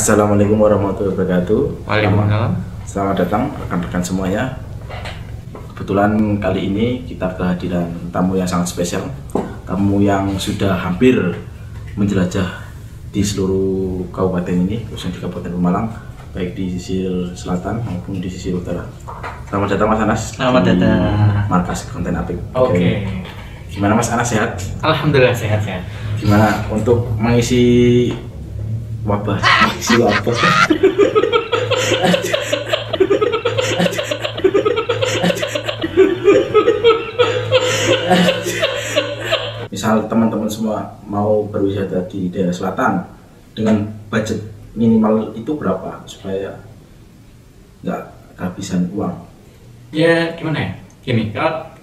Assalamualaikum warahmatullahi wabarakatuh. Waalaikumsalam. Selamat datang rekan-rekan semuanya. Kebetulan kali ini kita kehadiran tamu yang sangat spesial. Tamu yang sudah hampir menjelajah di seluruh kabupaten ini, khususnya di Kabupaten Pemalang, baik di sisi selatan maupun di sisi utara. Selamat datang Mas Anas. Selamat datang. Markas Konten Apik. Oke. Gimana Mas Anas, sehat? Alhamdulillah sehat-sehat. Gimana untuk mengisi wabah? Mengisi wabah. Misal teman-teman semua mau berwisata di daerah selatan dengan budget minimal itu berapa supaya nggak kehabisan uang? Ya gimana ya? Gini, kalau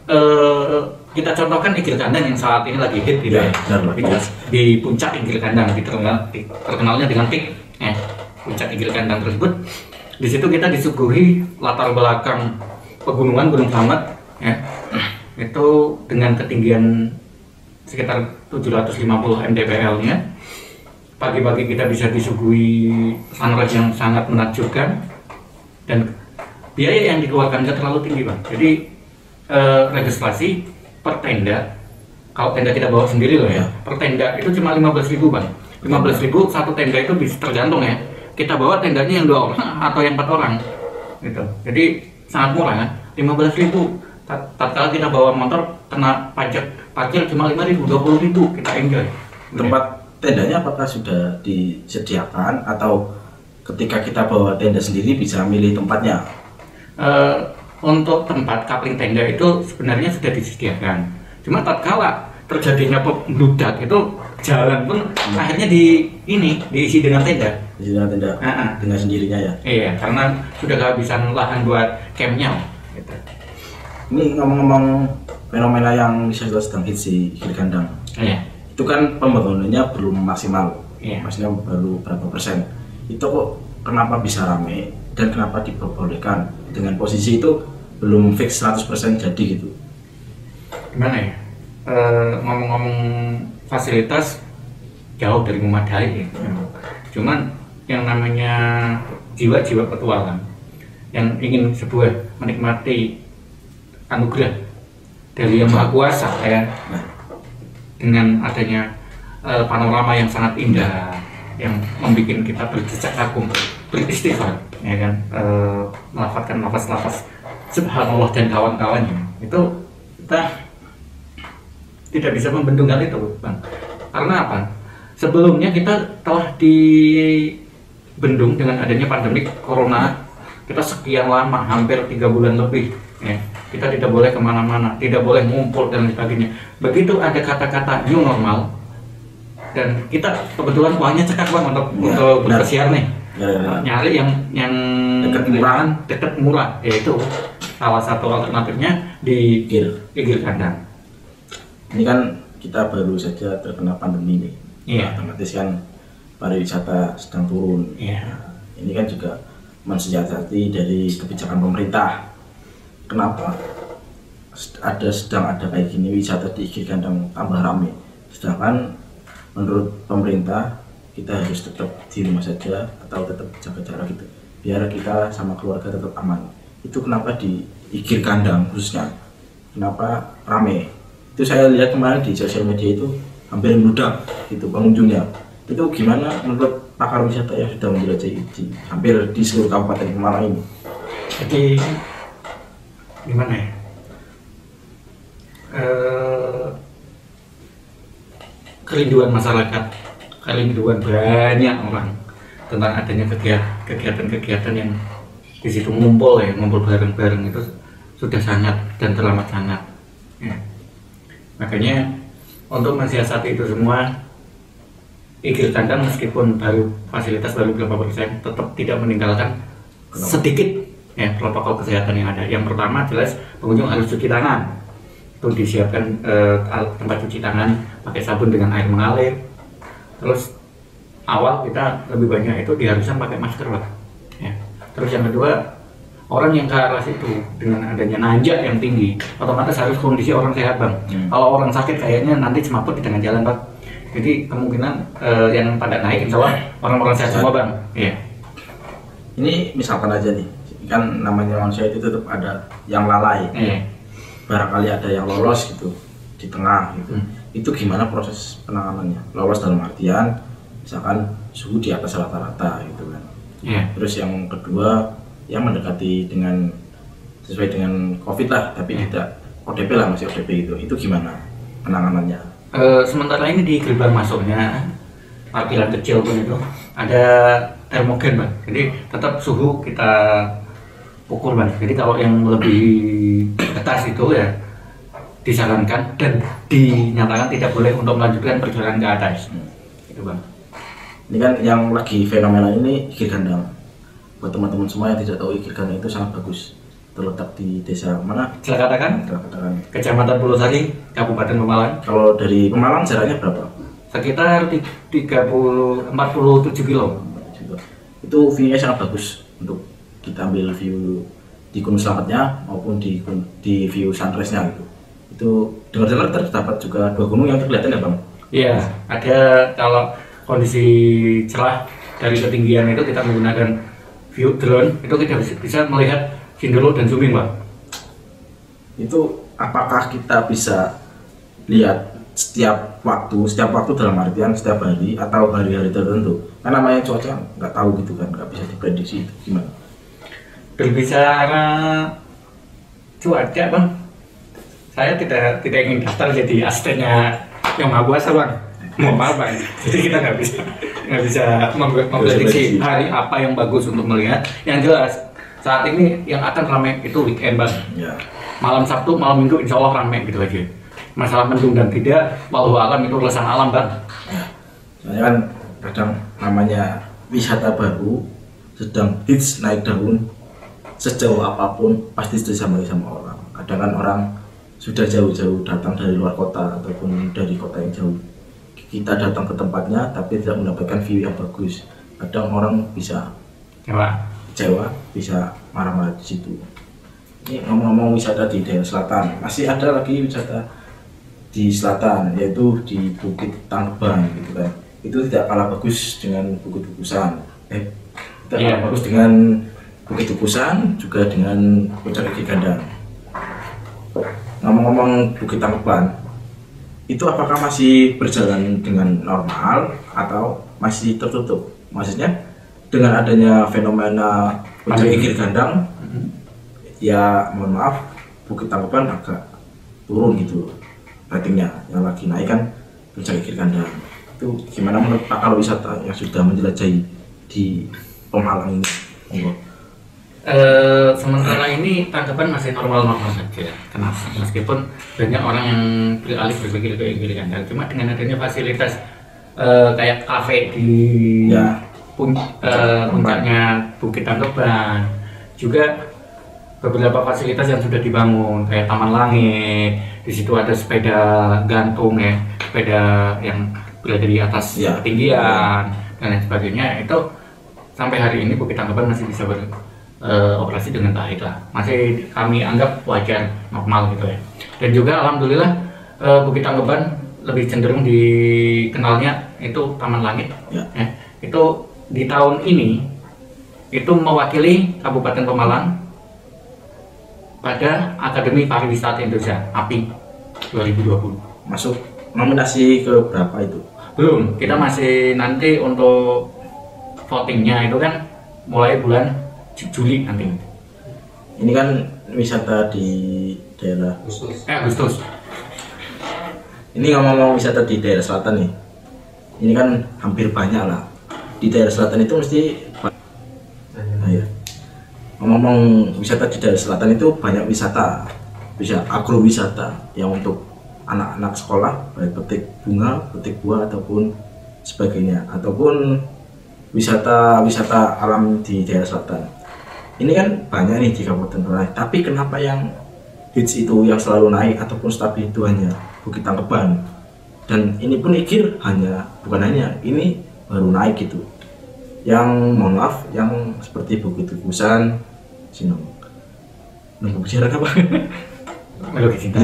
kita contohkan Igil Kandang yang saat ini lagi hit gitu ya. Di puncak Igil Kandang, terkenalnya dengan peak. Puncak Igil Kandang tersebut, di situ kita disuguhi latar belakang pegunungan Gunung Slamet, ya. Itu dengan ketinggian sekitar 750 mdpl-nya. Pagi-pagi kita bisa disuguhi sunrise yang sangat menakjubkan, dan biaya yang dikeluarkan nggak terlalu tinggi, Bang. Jadi registrasi per tenda, kalau tenda kita bawa sendiri loh ya, per tenda itu cuma 15.000, Bang. 15.000 satu tenda, itu bisa tergantung ya, kita bawa tendanya yang 2 orang atau yang 4 orang gitu. Jadi sangat murah kan, 15.000. Tatkala kita bawa motor kena pajak parkir cuma 5.000, 20.000, kita enjoy. Tempat tendanya apakah sudah disediakan atau ketika kita bawa tenda sendiri bisa milih tempatnya? Untuk tempat kapling tenda itu sebenarnya sudah disediakan. Cuma tatkala terjadinya membludak itu, jalan pun akhirnya diisi dengan tenda. Diisi dengan tenda, dengan sendirinya ya? Iya, karena sudah kehabisan lahan buat campnya. Gitu. Ini ngomong-ngomong fenomena yang sedang hits di Igil Kandang. Iya. Itu kan pembangunannya belum maksimal. Iya. Maksudnya baru berapa persen. Itu kok kenapa bisa rame dan kenapa diperbolehkan dengan posisi itu belum fix 100% jadi gitu? Gimana ya? Ngomong-ngomong fasilitas jauh dari memadai ya. Cuman yang namanya jiwa-jiwa petualang yang ingin menikmati anugerah dari Yang Maha Kuasa ya, dengan adanya panorama yang sangat indah yang membuat kita berdecak kagum, beristighfar ya kan, melafazkan nafas-nafas subhanallah dan kawan-kawannya, itu kita tidak bisa membendung hal itu, Bang. Karena apa? Sebelumnya kita telah dibendung dengan adanya pandemi corona. Kita sekian lama, hampir 3 bulan lebih ya. Kita tidak boleh kemana-mana, tidak boleh ngumpul dan sebagainya. Begitu ada kata-kata new normal, dan kita kebetulan uangnya cekak, Bang, untuk bersiar nih. Nyari yang dekat murah, yaitu salah satu alternatifnya di Igil Kandang. Ini kan kita baru saja terkena pandemi nih. Iya. Otomatis kan pariwisata sedang turun. Iya. Ini kan juga mensiasati dari kebijakan pemerintah. Kenapa sedang ada kayak gini wisata di Igil Kandang tambah ramai, sedangkan menurut pemerintah kita harus tetap di rumah saja atau tetap jaga jarak gitu biar kita sama keluarga tetap aman. Itu kenapa di Igil Kandang khususnya kenapa ramai? Itu saya lihat kemarin di sosial media itu hampir membludak gitu pengunjungnya. Itu gimana menurut pakar wisata yang sudah menjelajahi hampir di seluruh Kabupaten Pemalang ini? Jadi gimana ya? Kerinduan masyarakat, kerinduan banyak orang tentang adanya kegiatan-kegiatan yang di situ ngumpul bareng-bareng itu sudah sangat dan teramat sangat. Ya. Makanya untuk mensiasati itu semua, Igil Kandang meskipun fasilitas baru berapa persen, tetap tidak meninggalkan sedikit ya protokol kesehatan yang ada. Yang pertama jelas pengunjung harus cuci tangan. Itu disiapkan tempat cuci tangan pakai sabun dengan air mengalir. Terus awal kita lebih banyak itu diharuskan pakai masker, Pak. Ya. Terus yang kedua, orang yang ke arah situ dengan adanya nanjak yang tinggi, otomatis harus kondisi orang sehat, Bang. Kalau orang sakit kayaknya nanti semaput di tengah jalan, Pak. Jadi kemungkinan yang pada naik insya Allah orang-orang sehat semua bang. Iya. Ini misalkan aja nih, kan namanya manusia itu tetap ada yang lalai. Iya. Barangkali ada yang lolos gitu di tengah gitu. Itu gimana proses penanganannya? Lolos dalam artian misalkan suhu di atas rata-rata gitu kan. Iya. Terus yang kedua yang mendekati dengan sesuai dengan COVID lah, tapi tidak ODP lah, masih ODP gitu. Itu gimana penanganannya? Sementara ini di gerbang masuknya parkiran kecil pun itu ada termogen bang. Jadi tetap suhu kita ukur bang. Jadi kalau yang lebih atas itu ya disarankan dan dinyatakan tidak boleh untuk melanjutkan perjalanan ke atas. Itu bang. Ini kan yang lagi fenomena ini ikir gandang. Buat teman-teman semua yang tidak tahu, ikir gandang itu sangat bagus. Terletak di desa mana? Saya katakan Kecamatan Pulau Sari, Kabupaten Pemalang. Kalau dari Pemalang jaraknya berapa? Sekitar 47 kilo. Itu view-nya sangat bagus untuk kita ambil view di Gunung Selamatnya maupun di view sunrise-nya gitu. Itu dengar-dengar terdapat juga 2 gunung yang terkelihatan ya bang? Iya, ada. Kalau kondisi cerah dari ketinggian itu kita menggunakan view drone, itu kita bisa melihat Sindolo dan Zooming bang. Itu apakah kita bisa lihat setiap waktu dalam artian setiap hari atau hari-hari tertentu? Kan namanya cuaca nggak tahu gitu kan, nggak bisa diprediksi. Itu gimana? Berbicara cuaca bang, saya tidak ingin daftar jadi asistennya yang Maha Kuasa bang. Mohon maaf bang, jadi kita nggak bisa memprediksi hari apa yang bagus untuk melihat. Yang jelas saat ini yang akan ramai itu weekend bang. Ya. Malam Sabtu, malam Minggu insya Allah ramai gitu aja. Masalah mendung dan tidak, walau alam itu urusan alam bang. Ya. Soalnya kan kadang namanya wisata baru sedang hits naik daun, sejauh apapun pasti disamai sama orang. Kadang kan orang sudah jauh-jauh datang dari luar kota ataupun dari kota yang jauh. Kita datang ke tempatnya tapi tidak mendapatkan view yang bagus. Kadang orang bisa kecewa, bisa marah-marah di situ. Ini ngomong-ngomong wisata di daerah selatan, masih ada lagi wisata di selatan, yaitu di Bukit Tangkuban gitu kan. Itu tidak kalah bagus dengan Bukit Tukusan. Tidak kalah bagus dengan Bukit Tukusan, juga dengan Puncak Iki Gandang. Ngomong-ngomong Bukit Tangkuban, itu apakah masih berjalan dengan normal atau masih tertutup? Maksudnya dengan adanya fenomena Puncak Iki Gandang, ya mohon maaf, Bukit Tangkuban agak turun gitu ratingnya. Yang lagi naik kan Puncak Iki Gandang. Itu gimana menurut Pak kalau wisata yang sudah menjelajahi di Pemalang ini? Sementara ini Tangkuban masih normal-normal saja. Kenapa? Meskipun banyak orang yang beralih berpikir ke Iki Gandang, cuma dengan adanya fasilitas kayak kafe di puncaknya Bukit Tangkuban, juga beberapa fasilitas yang sudah dibangun kayak Taman Langit. Di situ ada sepeda gantung ya, sepeda yang berada di atas ketinggian dan lain sebagainya. Itu sampai hari ini Bukit Tangkuban masih bisa beroperasi dengan baik lah. Masih kami anggap wajar, normal gitu ya. Dan juga alhamdulillah Bukit Tangkuban lebih cenderung dikenalnya itu Taman Langit. Ya. Itu di tahun ini itu mewakili Kabupaten Pemalang pada Akademi Pariwisata Indonesia API 2020. Masuk nominasi ke berapa itu? Belum, kita masih nanti untuk votingnya itu kan mulai bulan Juli nanti. Ini kan wisata di daerah Agustus. Ini ngomong-ngomong wisata di daerah selatan nih, ini kan hampir banyak lah. Di daerah selatan itu mesti ngomong wisata di daerah selatan itu banyak wisata, bisa agrowisata yang untuk anak-anak sekolah, baik petik bunga, petik buah ataupun sebagainya, ataupun wisata alam di daerah selatan. Ini kan banyak nih di Kabupaten Pemalang, tapi kenapa yang hits itu yang selalu naik ataupun stabil itu hanya Bukit Tangkuban? Dan ini pun Ikir bukan hanya ini baru naik gitu. Yang mohon maaf, yang seperti Bukit Tukusan, Sinong, bicara apa? Melodi Cinta.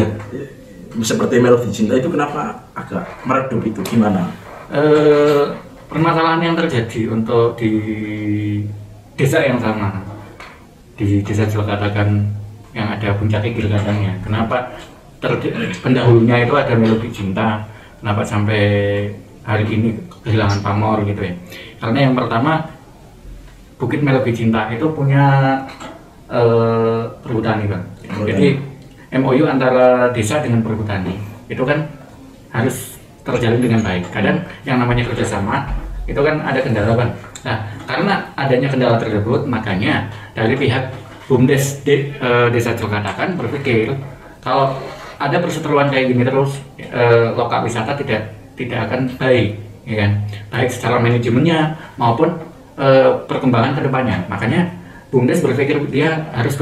Seperti Melodi Cinta itu kenapa agak meredup itu, gimana? permasalahan yang terjadi untuk di desa yang sama, di desa Jelekadakan yang ada puncak igil kadangnya. Kenapa pendahulunya itu ada Melodi Cinta, kenapa sampai hari ini kehilangan pamor gitu ya? Karena yang pertama, Bukit Melodi Cinta itu punya perhutani, Bang. Jadi MOU antara desa dengan perhutani itu kan harus terjalin dengan baik. Kadang yang namanya kerjasama itu kan ada kendala, Bang. Nah, karena adanya kendala tersebut, makanya dari pihak BUMDes Desa Jelekadakan berpikir kalau ada perseteruan kayak gini terus, lokal wisata tidak akan baik, ya kan? Baik secara manajemennya maupun perkembangan kedepannya. Makanya BUMDes berpikir dia harus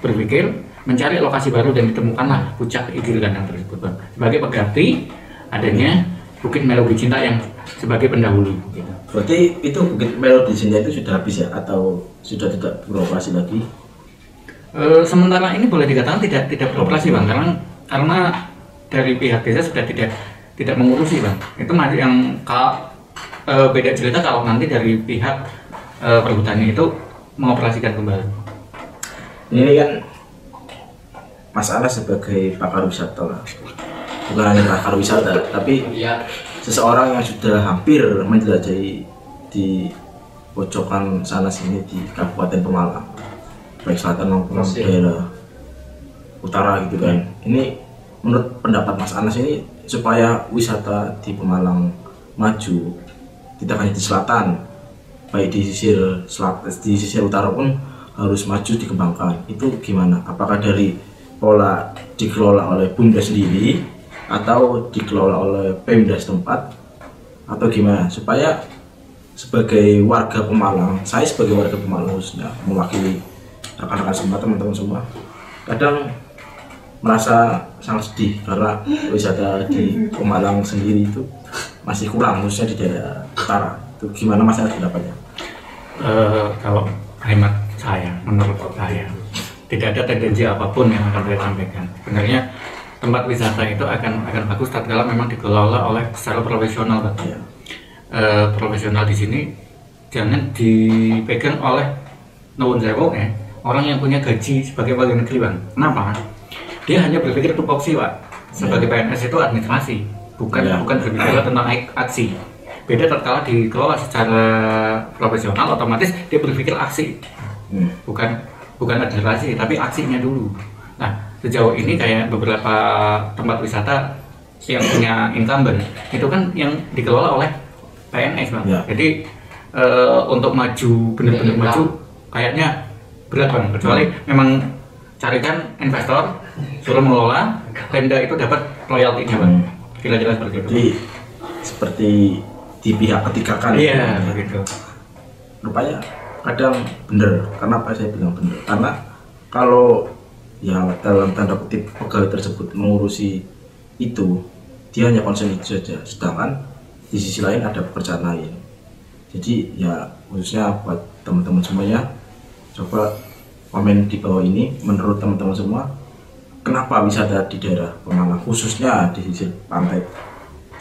berpikir mencari lokasi baru dan ditemukanlah puncak igil kadang tersebut, Bang. Sebagai pengganti adanya Bukit Melodi Cinta yang sebagai pendahulu. Gitu. Berarti itu Bukit Melodi Cinta itu sudah habis ya, atau sudah tidak beroperasi lagi? Sementara ini boleh dikatakan tidak beroperasi, Bang, karena dari pihak desa sudah tidak mengurusi, Bang. Itu masih yang beda cerita kalau nanti dari pihak perhutani itu mengoperasikan kembali. Ini kan Mas Anas sebagai pakar wisata lah, bukan hanya pakar wisata, tapi seseorang yang sudah hampir menjelajahi di pojokan sana sini di Kabupaten Pemalang, baik selatan maupun daerah utara gitu kan. Ini menurut pendapat Mas Anas ini, supaya wisata di Pemalang maju, tidak hanya di selatan, baik di sisir utara pun harus maju dikembangkan. Itu gimana? Apakah dari pola dikelola oleh BUMDes sendiri atau dikelola oleh Pemda setempat, atau gimana supaya sebagai warga Pemalang, saya sebagai warga Pemalang khususnya mewakili rekan-rekan semua, teman-teman semua, kadang merasa sangat sedih karena wisata di Pemalang sendiri itu masih kurang, khususnya di daerah utara. Itu gimana Mas Anas pendapatnya? Kalau hemat saya, menurut saya tidak ada tendensi apapun yang akan saya sampaikan. Sebenarnya tempat wisata itu akan bagus tatkala memang dikelola oleh secara profesional, Pak. Ya. Profesional di sini jangan dipegang oleh nuwun sewu orang yang punya gaji sebagai pegawai negeri, Bang. Kenapa? Dia hanya berpikir tupoksi, Pak. Sebagai PNS itu administrasi, bukan berbicara tentang aksi. Beda tatkala dikelola secara profesional, otomatis dia berpikir aksi, bukan administrasi, tapi aksinya dulu. Nah, sejauh ini kayak beberapa tempat wisata yang punya incumbent itu kan yang dikelola oleh PNS, Bang. Ya. Jadi untuk maju benar-benar maju kayaknya berat, Bang. Kecuali memang carikan investor, suruh mengelola, Pemda itu dapat royaltinya, Bang. Kira-kira seperti itu. Jadi seperti di pihak ketiga kan? Iya, begitu. Rupanya kadang benar. Kenapa saya bilang benar? Karena kalau ya dalam tanda kutip pegawai tersebut mengurusi itu, dia hanya konsen itu saja, sedangkan di sisi lain ada pekerjaan lain. Jadi ya khususnya buat teman-teman semuanya, coba komen di bawah ini, menurut teman-teman semua, kenapa wisata di daerah Pemalang khususnya di sisi pantai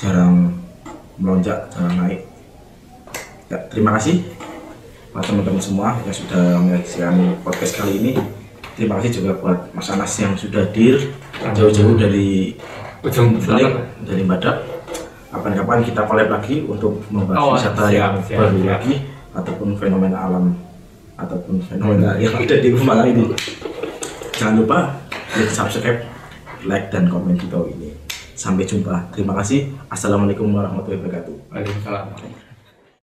jarang melonjak, jarang naik. Ya, terima kasih buat teman-teman semua yang sudah menyaksikan podcast kali ini. Terima kasih juga buat Mas Anas yang sudah hadir jauh-jauh dari ujung selatan, dari Badak. Kapan-kapan kita collab lagi untuk membahas wisata yang baru lagi, ataupun fenomena alam, ataupun fenomena yang ada di Pemalang ini. Jangan lupa klik subscribe, like, dan komen di bawah ini. Sampai jumpa. Terima kasih. Assalamualaikum warahmatullahi wabarakatuh. Waalaikumsalam.